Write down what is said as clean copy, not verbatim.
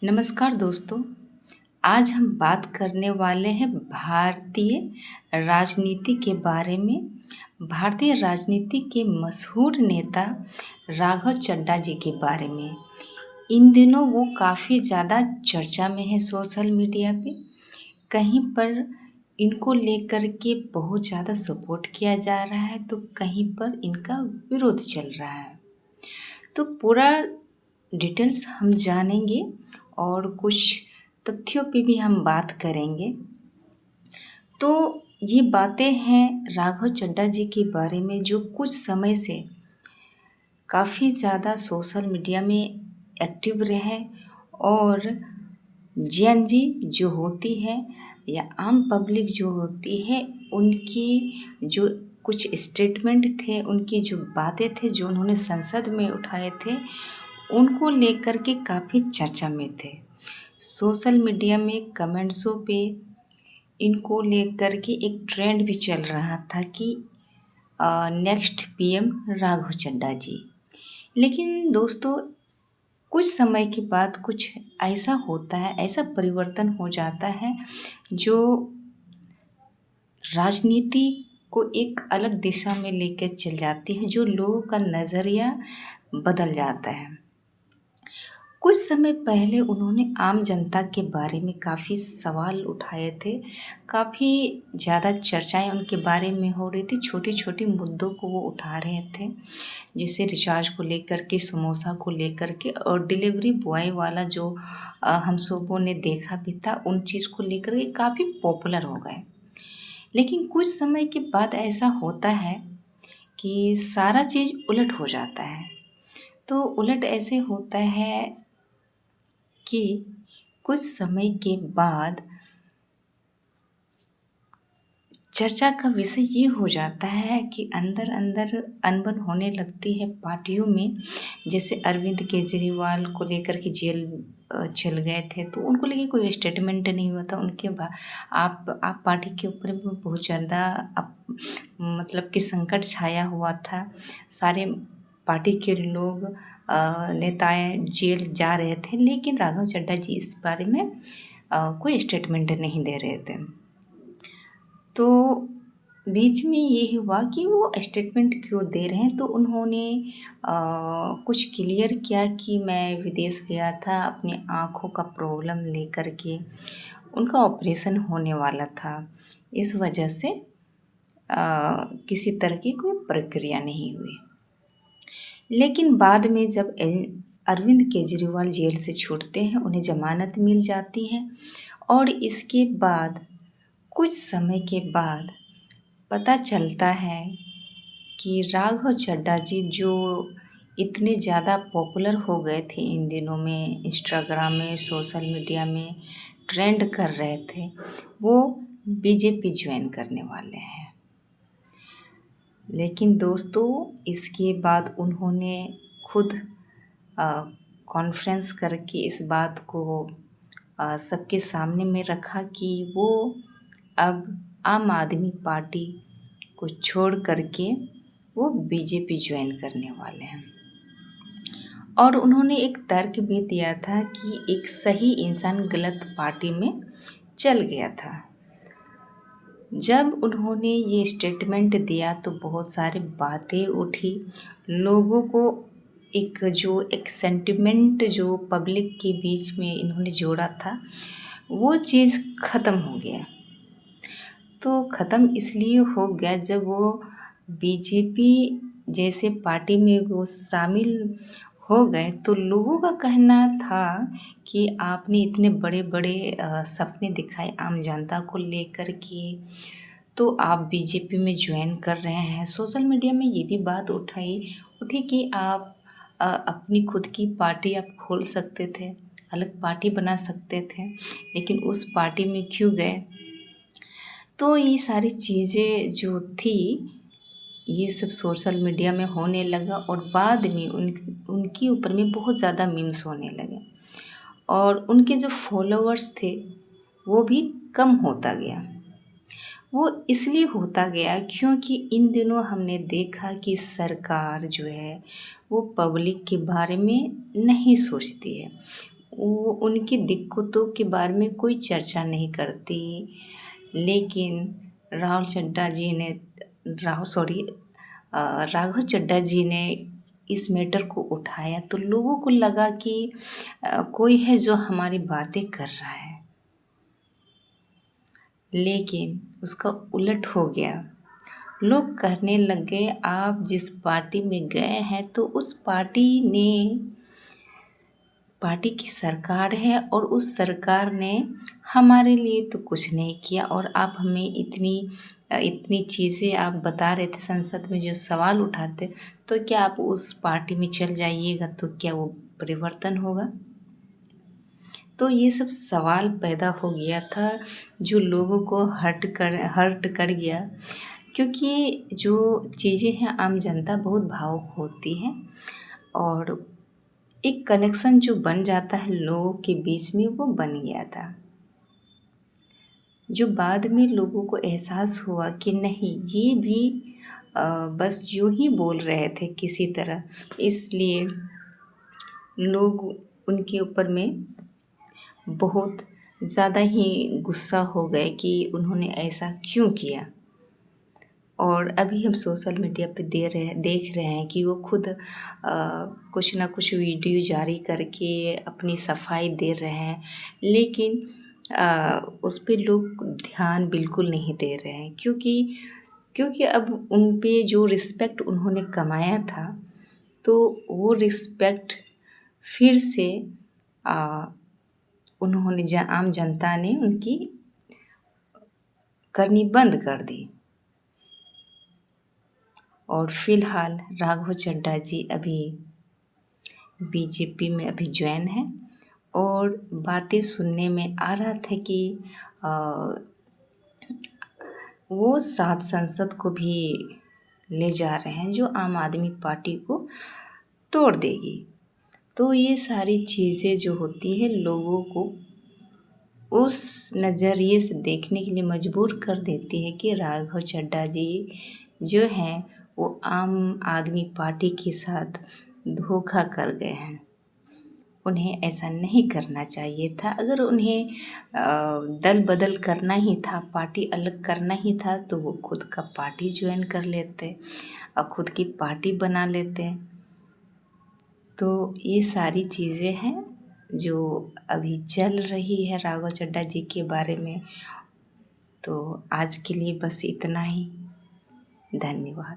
नमस्कार दोस्तों। आज हम बात करने वाले हैं भारतीय राजनीति के बारे में। भारतीय राजनीति के मशहूर नेता राघव चड्ढा जी के बारे में। इन दिनों वो काफ़ी ज़्यादा चर्चा में है सोशल मीडिया पे। कहीं पर इनको लेकर के बहुत ज़्यादा सपोर्ट किया जा रहा है तो कहीं पर इनका विरोध चल रहा है। तो पूरा डिटेल्स हम जानेंगे और कुछ तथ्यों पे भी हम बात करेंगे। तो ये बातें हैं राघव चड्ढा जी के बारे में जो कुछ समय से काफ़ी ज़्यादा सोशल मीडिया में एक्टिव रहे और जेन जी जो होती है या आम पब्लिक जो होती है उनकी जो कुछ स्टेटमेंट थे, उनकी जो बातें थे जो उन्होंने संसद में उठाए थे, उनको लेकर के काफ़ी चर्चा में थे। सोशल मीडिया में कमेंट्सों पे इनको लेकर के एक ट्रेंड भी चल रहा था कि नेक्स्ट पीएम राघव चड्ढा जी। लेकिन दोस्तों कुछ समय के बाद कुछ ऐसा होता है, ऐसा परिवर्तन हो जाता है जो राजनीति को एक अलग दिशा में लेकर चल जाती है, जो लोगों का नज़रिया बदल जाता है। कुछ समय पहले उन्होंने आम जनता के बारे में काफ़ी सवाल उठाए थे, काफ़ी ज़्यादा चर्चाएं उनके बारे में हो रही थी, छोटे-छोटे मुद्दों को वो उठा रहे थे, जैसे रिचार्ज को लेकर के, समोसा को लेकर के और डिलीवरी बॉय वाला जो हम सबों ने देखा भी था, उन चीज़ को लेकर के काफ़ी पॉपुलर हो गए। लेकिन कुछ समय के बाद ऐसा होता है कि सारा चीज़ उलट हो जाता है। तो उलट ऐसे होता है कि कुछ समय के बाद चर्चा का विषय ये हो जाता है कि अंदर-अंदर अनबन होने लगती है पार्टियों में। जैसे अरविंद केजरीवाल को लेकर के जेल चल गए थे, तो उनको लेके कोई स्टेटमेंट नहीं हुआ था। उनके बा आप पार्टी के ऊपर भी बहुत ज़्यादा मतलब कि संकट छाया हुआ था। सारे पार्टी के लोग नेताएँ जेल जा रहे थे, लेकिन राघव चड्ढा जी इस बारे में कोई स्टेटमेंट नहीं दे रहे थे। तो बीच में ये हुआ कि वो स्टेटमेंट क्यों दे रहे हैं, तो उन्होंने कुछ क्लियर किया कि मैं विदेश गया था अपनी आँखों का प्रॉब्लम लेकर के, उनका ऑपरेशन होने वाला था। इस वजह से किसी तरह की कोई प्रक्रिया नहीं हुई। लेकिन बाद में जब अरविंद केजरीवाल जेल से छूटते हैं, उन्हें ज़मानत मिल जाती है और इसके बाद कुछ समय के बाद पता चलता है कि राघव चड्ढा जी जो इतने ज़्यादा पॉपुलर हो गए थे इन दिनों में, इंस्टाग्राम में, सोशल मीडिया में ट्रेंड कर रहे थे, वो बीजेपी ज्वाइन करने वाले हैं। लेकिन दोस्तों इसके बाद उन्होंने खुद कॉन्फ्रेंस करके इस बात को सबके सामने में रखा कि वो अब आम आदमी पार्टी को छोड़ करके वो बीजेपी ज्वाइन करने वाले हैं। और उन्होंने एक तर्क भी दिया था कि एक सही इंसान गलत पार्टी में चल गया था। जब उन्होंने ये स्टेटमेंट दिया तो बहुत सारी बातें उठी, लोगों को एक सेंटिमेंट जो पब्लिक के बीच में इन्होंने जोड़ा था, वो चीज़ ख़त्म हो गया। तो ख़त्म इसलिए हो गया जब वो बीजेपी जैसे पार्टी में वो शामिल हो गए, तो लोगों का कहना था कि आपने इतने बड़े-बड़े सपने दिखाए आम जनता को लेकर के, तो आप बीजेपी में ज्वाइन कर रहे हैं। सोशल मीडिया में ये भी बात उठी कि आप अपनी खुद की पार्टी आप खोल सकते थे, अलग पार्टी बना सकते थे, लेकिन उस पार्टी में क्यों गए? तो ये सारी चीज़ें जो थी, ये सब सोशल मीडिया में होने लगा और बाद में उनके ऊपर में बहुत ज़्यादा मीम्स होने लगे और उनके जो फॉलोअर्स थे वो भी कम होता गया। वो इसलिए होता गया क्योंकि इन दिनों हमने देखा कि सरकार जो है वो पब्लिक के बारे में नहीं सोचती है। वो उनकी दिक्कतों के बारे में कोई चर्चा नहीं करती। लेकिन राहुल चड्ढा जी ने राघव चड्ढा जी ने इस मैटर को उठाया तो लोगों को लगा कि कोई है जो हमारी बातें कर रहा है। लेकिन उसका उलट हो गया। लोग कहने लग गए आप जिस पार्टी में गए हैं तो उस पार्टी की सरकार है और उस सरकार ने हमारे लिए तो कुछ नहीं किया और आप हमें इतनी चीज़ें आप बता रहे थे संसद में जो सवाल उठाते, तो क्या आप उस पार्टी में चल जाइएगा तो क्या वो परिवर्तन होगा? तो ये सब सवाल पैदा हो गया था जो लोगों को हर्ट कर गया, क्योंकि जो चीज़ें हैं आम जनता बहुत भावुक होती है और एक कनेक्शन जो बन जाता है लोगों के बीच में वो बन गया था, जो बाद में लोगों को एहसास हुआ कि नहीं ये भी बस यूँ ही बोल रहे थे किसी तरह, इसलिए लोग उनके ऊपर में बहुत ज़्यादा ही गुस्सा हो गए कि उन्होंने ऐसा क्यों किया। और अभी हम सोशल मीडिया पे देख रहे हैं कि वो खुद कुछ ना कुछ वीडियो जारी करके अपनी सफाई दे रहे हैं, लेकिन उस पे लोग ध्यान बिल्कुल नहीं दे रहे हैं, क्योंकि अब उन पे जो रिस्पेक्ट उन्होंने कमाया था तो वो रिस्पेक्ट फिर से उन्होंने आम जनता ने उनकी करनी बंद कर दी। और फिलहाल राघव चड्ढा जी अभी बीजेपी में अभी ज्वाइन है और बातें सुनने में आ रहा था कि वो 7 सांसद को भी ले जा रहे हैं जो आम आदमी पार्टी को तोड़ देगी। तो ये सारी चीज़ें जो होती है लोगों को उस नज़रिए से देखने के लिए मजबूर कर देती है कि राघव चड्ढा जी जो हैं वो आम आदमी पार्टी के साथ धोखा कर गए हैं। उन्हें ऐसा नहीं करना चाहिए था। अगर उन्हें दल बदल करना ही था, पार्टी अलग करना ही था तो वो खुद का पार्टी ज्वाइन कर लेते और खुद की पार्टी बना लेते। तो ये सारी चीज़ें हैं जो अभी चल रही है राघव चड्ढा जी के बारे में। तो आज के लिए बस इतना ही। धन्यवाद।